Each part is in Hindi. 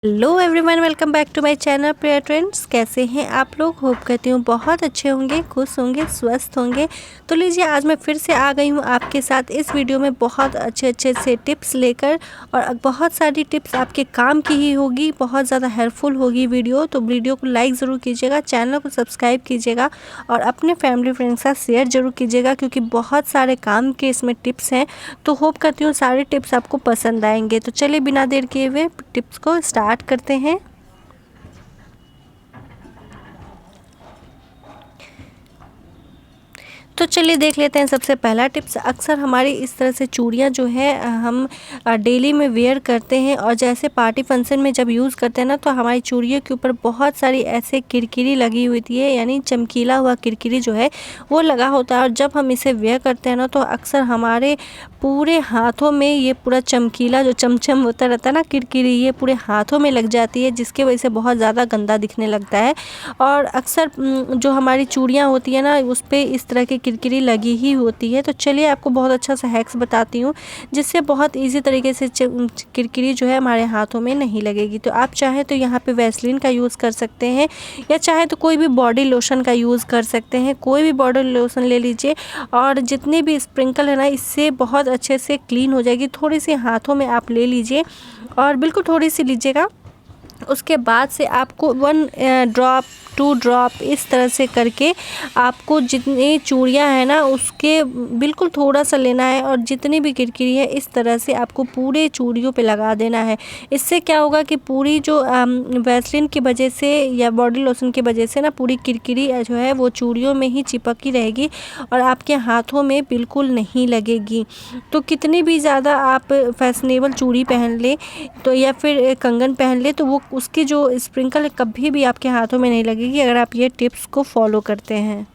Hello everyone, welcome back to my channel prayer trends. कैसे हैं आप लोग? होप करती हूँ बहुत अच्छे होंगे, खुश होंगे, स्वस्थ होंगे। तो लीजिए, आज मैं फिर से आ गई हूँ आपके साथ इस वीडियो में बहुत अच्छे से टिप्स लेकर। और बहुत सारी टिप्स आपके काम की ही होगी, बहुत ज़्यादा हेल्पफुल होगी वीडियो। तो वीडियो को लाइक ज़रूर कीजिएगा, चैनल को सब्सक्राइब कीजिएगा और अपने फैमिली फ्रेंड्स के साथ शेयर ज़रूर कीजिएगा, क्योंकि बहुत सारे काम के इसमें टिप्स हैं। तो होप करती हूँ सारे टिप्स आपको पसंद आएंगे। तो चलिए बिना देर किए हुए टिप्स को स्टार्ट करते हैं। तो चलिए देख लेते हैं सबसे पहला टिप्स। अक्सर हमारी इस तरह से चूड़ियाँ जो है हम डेली में वेयर करते हैं, और जैसे पार्टी फंक्शन में जब यूज़ करते हैं ना, तो हमारी चूड़ियों के ऊपर बहुत सारी ऐसे किरकिरी लगी हुई होती है, यानी चमकीला हुआ किरकिरी जो है वो लगा होता है। और जब हम इसे वेयर करते हैं ना, तो अक्सर हमारे पूरे हाथों में ये पूरा चमकीला जो चमचम होता रहता है ना, किरकिरी, ये पूरे हाथों में लग जाती है, जिसके वजह से बहुत ज़्यादा गंदा दिखने लगता है। और अक्सर जो हमारी चूड़ियाँ होती है ना, उस पर इस तरह की किरकिरी लगी ही होती है। तो चलिए आपको बहुत अच्छा सा हैक्स बताती हूँ, जिससे बहुत इजी तरीके से किरकिरी जो है हमारे हाथों में नहीं लगेगी। तो आप चाहे तो यहाँ पे वैसलीन का यूज़ कर सकते हैं, या चाहे तो कोई भी बॉडी लोशन का यूज़ कर सकते हैं। कोई भी बॉडी लोशन ले लीजिए, और जितने भी स्प्रिंकल है ना, इससे बहुत अच्छे से क्लीन हो जाएगी। थोड़ी सी हाथों में आप ले लीजिए, और बिल्कुल थोड़ी सी लीजिएगा। उसके बाद से आपको 1 ड्रॉप 2 ड्रॉप इस तरह से करके आपको जितनी चूड़ियाँ हैं ना, उसके बिल्कुल थोड़ा सा लेना है, और जितनी भी किरकिरी है इस तरह से आपको पूरे चूड़ियों पे लगा देना है। इससे क्या होगा कि पूरी जो वैसलीन की वजह से या बॉडी लोशन की वजह से ना, पूरी किरकिरी जो है वो चूड़ियों में ही चिपकी रहेगी, और आपके हाथों में बिल्कुल नहीं लगेगी। तो कितनी भी ज़्यादा आप फैशनेबल चूड़ी पहन ले तो, या फिर कंगन पहन ले, तो वो उसकी जो स्प्रिंकल है कभी भी आपके हाथों में नहीं लगेगी, अगर आप ये टिप्स को फॉलो करते हैं।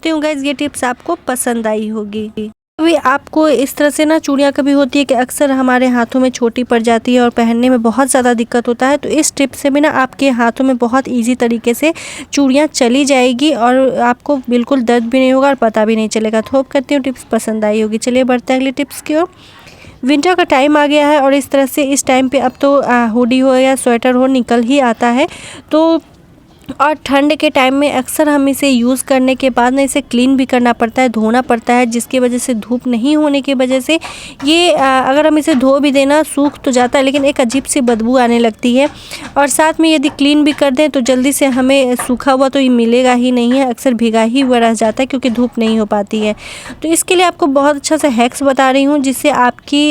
तो गाइस, ये टिप्स आपको पसंद आई होगी। अभी आपको इस तरह से ना चूड़ियाँ कभी होती है कि अक्सर हमारे हाथों में छोटी पड़ जाती है और पहनने में बहुत ज़्यादा दिक्कत होता है। तो इस टिप से भी ना आपके हाथों में बहुत इजी तरीके से चूड़ियाँ चली जाएगी, और आपको बिल्कुल दर्द भी नहीं होगा और पता भी नहीं चलेगा। तो होप करती हूँ टिप्स पसंद आई होगी। चलिए बढ़ते हैं अगले टिप्स की ओर। विंटर का टाइम आ गया है, और इस तरह से इस टाइम पे अब तो हुडी हो या स्वेटर हो निकल ही आता है। तो और ठंड के टाइम में अक्सर हम इसे यूज़ करने के बाद ना इसे क्लीन भी करना पड़ता है, धोना पड़ता है, जिसकी वजह से धूप नहीं होने की वजह से ये अगर हम इसे धो भी देना सूख तो जाता है, लेकिन एक अजीब सी बदबू आने लगती है। और साथ में यदि क्लीन भी कर दें तो जल्दी से हमें सूखा हुआ तो ये मिलेगा ही नहीं है, अक्सर भीगा ही हुआ रह जाता है, क्योंकि धूप नहीं हो पाती है। तो इसके लिए आपको बहुत अच्छा सा हैक्स बता रही हूँ, जिससे आपकी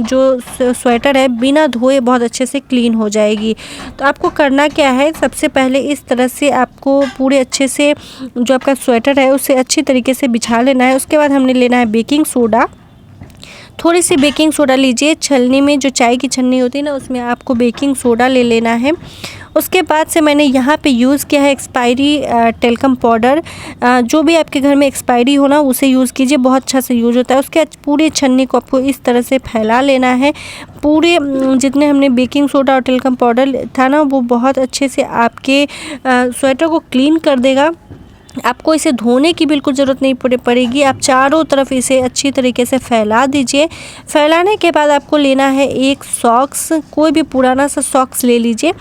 जो स्वेटर है बिना धोए बहुत अच्छे से क्लीन हो जाएगी। तो आपको करना क्या है, सबसे पहले इस तरह से आपको पूरे अच्छे से जो आपका स्वेटर है उसे अच्छी तरीके से बिछा लेना है। उसके बाद हमने लेना है बेकिंग सोडा। थोड़ी सी बेकिंग सोडा लीजिए, छलनी में जो चाय की छन्नी होती है ना, उसमें आपको बेकिंग सोडा ले लेना है। उसके बाद से मैंने यहाँ पे यूज़ किया है एक्सपायरी टेल्कम पाउडर। जो भी आपके घर में एक्सपायरी हो ना, उसे यूज़ कीजिए, बहुत अच्छा से यूज़ होता है। उसके बाद पूरे छन्नी को आपको इस तरह से फैला लेना है। पूरे जितने हमने बेकिंग सोडा और टेल्कम पाउडर था ना, वो बहुत अच्छे से आपके स्वेटर को क्लीन कर देगा। आपको इसे धोने की बिल्कुल ज़रूरत नहीं पड़ेगी। आप चारों तरफ इसे अच्छी तरीके से फैला दीजिए। फैलाने के बाद आपको लेना है एक सॉक्स, कोई भी पुराना सा सॉक्स ले लीजिए,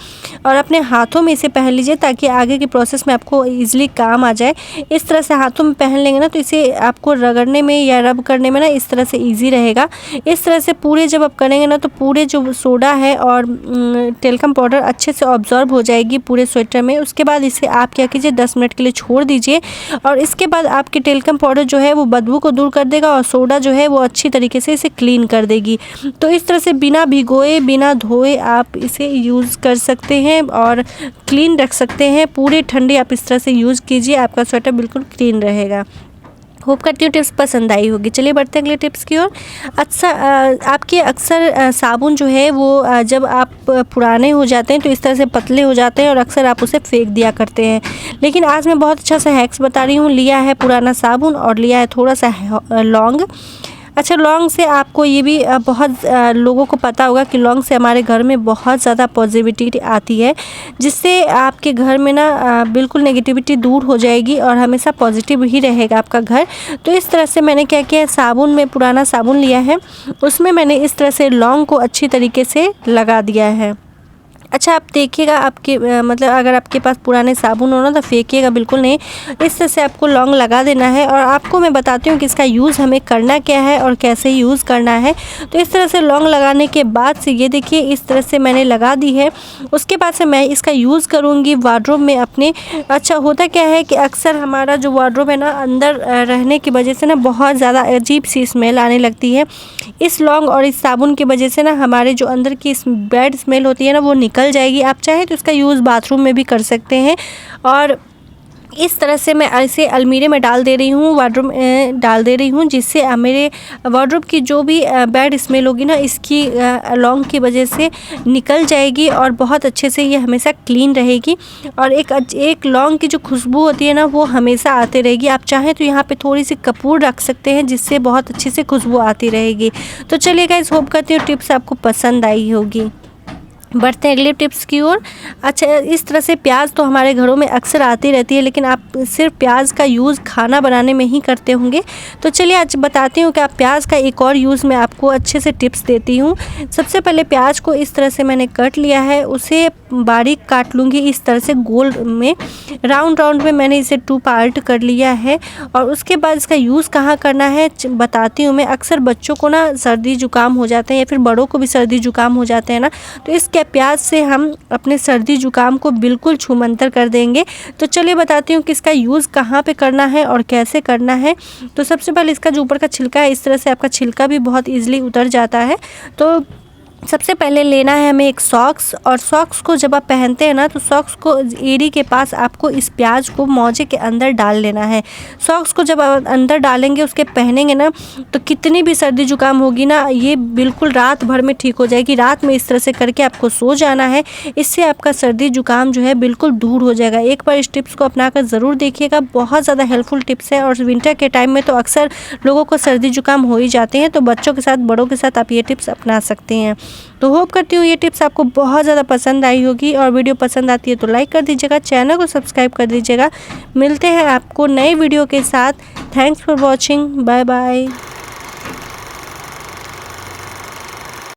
और अपने हाथों में इसे पहन लीजिए, ताकि आगे के प्रोसेस में आपको ईज़िली काम आ जाए। इस तरह से हाथों में पहन लेंगे ना, तो इसे आपको रगड़ने में या रब करने में ना इस तरह से ईजी रहेगा। इस तरह से पूरे जब आप करेंगे ना, तो पूरे जो सोडा है और टेल्कम पाउडर अच्छे से ऑब्जॉर्ब हो जाएगी पूरे स्वेटर में। उसके बाद इसे आप क्या कीजिए, 10 मिनट के लिए छोड़ दीजिए, और इसके बाद आपके टेल्कम पाउडर जो है वो बदबू को दूर कर देगा, और सोडा जो है वो अच्छी तरीके से इसे क्लीन कर देगी। तो इस तरह से बिना भिगोए बिना धोए आप इसे यूज़ कर सकते हैं और क्लीन रख सकते हैं। पूरे ठंडे आप इस तरह से यूज़ कीजिए, आपका स्वेटर बिल्कुल क्लीन रहेगा। होप करती हूँ टिप्स पसंद आई होगी। चलिए बढ़ते हैं अगले टिप्स की ओर। अच्छा, आपके अक्सर साबुन जो है वो जब आप पुराने हो जाते हैं तो इस तरह से पतले हो जाते हैं, और अक्सर आप उसे फेंक दिया करते हैं। लेकिन आज मैं बहुत अच्छा सा हैक्स बता रही हूँ। लिया है पुराना साबुन, और लिया है थोड़ा सा लौंग। अच्छा, लौंग से आपको ये भी बहुत लोगों को पता होगा कि लौंग से हमारे घर में बहुत ज़्यादा पॉजिटिविटी आती है, जिससे आपके घर में ना बिल्कुल नेगेटिविटी दूर हो जाएगी, और हमेशा पॉजिटिव ही रहेगा आपका घर। तो इस तरह से मैंने क्या किया है, साबुन में पुराना साबुन लिया है, उसमें मैंने इस तरह से लौंग को अच्छी तरीके से लगा दिया है। अच्छा, आप देखिएगा आपके मतलब अगर आपके पास पुराने साबुन हो ना तो फेंकिएगा बिल्कुल नहीं। इस तरह से आपको लौंग लगा देना है और आपको मैं बताती हूँ कि इसका यूज़ हमें करना क्या है और कैसे यूज़ करना है। तो इस तरह से लौंग लगाने के बाद से ये देखिए इस तरह से मैंने लगा दी है। उसके बाद से मैं इसका यूज़ करूँगी वार्डरोब में अपने। अच्छा, होता क्या है कि अक्सर हमारा जो वार्डरोब है ना अंदर रहने की वजह से ना बहुत ज़्यादा अजीब सी स्मेल आने लगती है। इस लौंग और इस साबुन की वजह से ना हमारे जो अंदर की बैड स्मेल होती है ना वो निकल जाएगी। आप चाहें तो इसका यूज़ बाथरूम में भी कर सकते हैं। और इस तरह से मैं ऐसे अलमीरे में डाल दे रही हूँ, वार्डरोब में डाल दे रही हूँ, जिससे मेरे वार्डरोब की जो भी बैड स्मेल होगी ना इसकी लौंग की वजह से निकल जाएगी और बहुत अच्छे से ये हमेशा क्लीन रहेगी। और एक लौंग की जो खुशबू होती है ना वो हमेशा आती रहेगी। आप चाहें तो यहाँ पे थोड़ी सी कपूर रख सकते हैं जिससे बहुत अच्छे से खुशबू आती रहेगी। तो चलिए गाइस, होप करती हूँ टिप्स आपको पसंद आई होगी। बढ़ते हैं अगले टिप्स की ओर। अच्छा, इस तरह से प्याज तो हमारे घरों में अक्सर आती रहती है, लेकिन आप सिर्फ प्याज का यूज़ खाना बनाने में ही करते होंगे। तो चलिए आज बताती हूँ कि आप प्याज का एक और यूज़ मैं आपको अच्छे से टिप्स देती हूँ। सबसे पहले प्याज को इस तरह से मैंने कट लिया है, उसे बारीक काट लूँगी इस तरह से गोल में, राउंड में मैंने इसे 2 पार्ट कर लिया है। और उसके बाद इसका यूज़ कहाँ करना है बताती हूँ मैं। अक्सर बच्चों को ना सर्दी जुकाम हो जाते हैं या फिर बड़ों को भी सर्दी जुकाम हो जाते हैं ना, तो इस प्याज से हम अपने सर्दी जुकाम को बिल्कुल छूमंतर कर देंगे। तो चलिए बताती हूँ कि इसका यूज़ कहाँ पे करना है और कैसे करना है। तो सबसे पहले इसका जो ऊपर का छिलका है, इस तरह से आपका छिलका भी बहुत ईजिली उतर जाता है। तो सबसे पहले लेना है हमें एक सॉक्स, और सॉक्स को जब आप पहनते हैं ना तो सॉक्स को एड़ी के पास आपको इस प्याज को मोजे के अंदर डाल लेना है। सॉक्स को जब आप अंदर डालेंगे, उसके पहनेंगे ना, तो कितनी भी सर्दी जुकाम होगी ना ये बिल्कुल रात भर में ठीक हो जाएगी। रात में इस तरह से करके आपको सो जाना है, इससे आपका सर्दी जुकाम जो है बिल्कुल दूर हो जाएगा। एक बार इस टिप्स को अपना कर ज़रूर देखिएगा, बहुत ज़्यादा हेल्पफुल टिप्स है। और विंटर के टाइम में तो अक्सर लोगों को सर्दी जुकाम हो ही जाते हैं, तो बच्चों के साथ बड़ों के साथ आप ये टिप्स अपना सकते हैं। तो होप करती हूँ ये टिप्स आपको बहुत ज़्यादा पसंद आई होगी, और वीडियो पसंद आती है तो लाइक कर दीजिएगा, चैनल को सब्सक्राइब कर दीजिएगा। मिलते हैं आपको नए वीडियो के साथ। Thanks for watching, bye bye.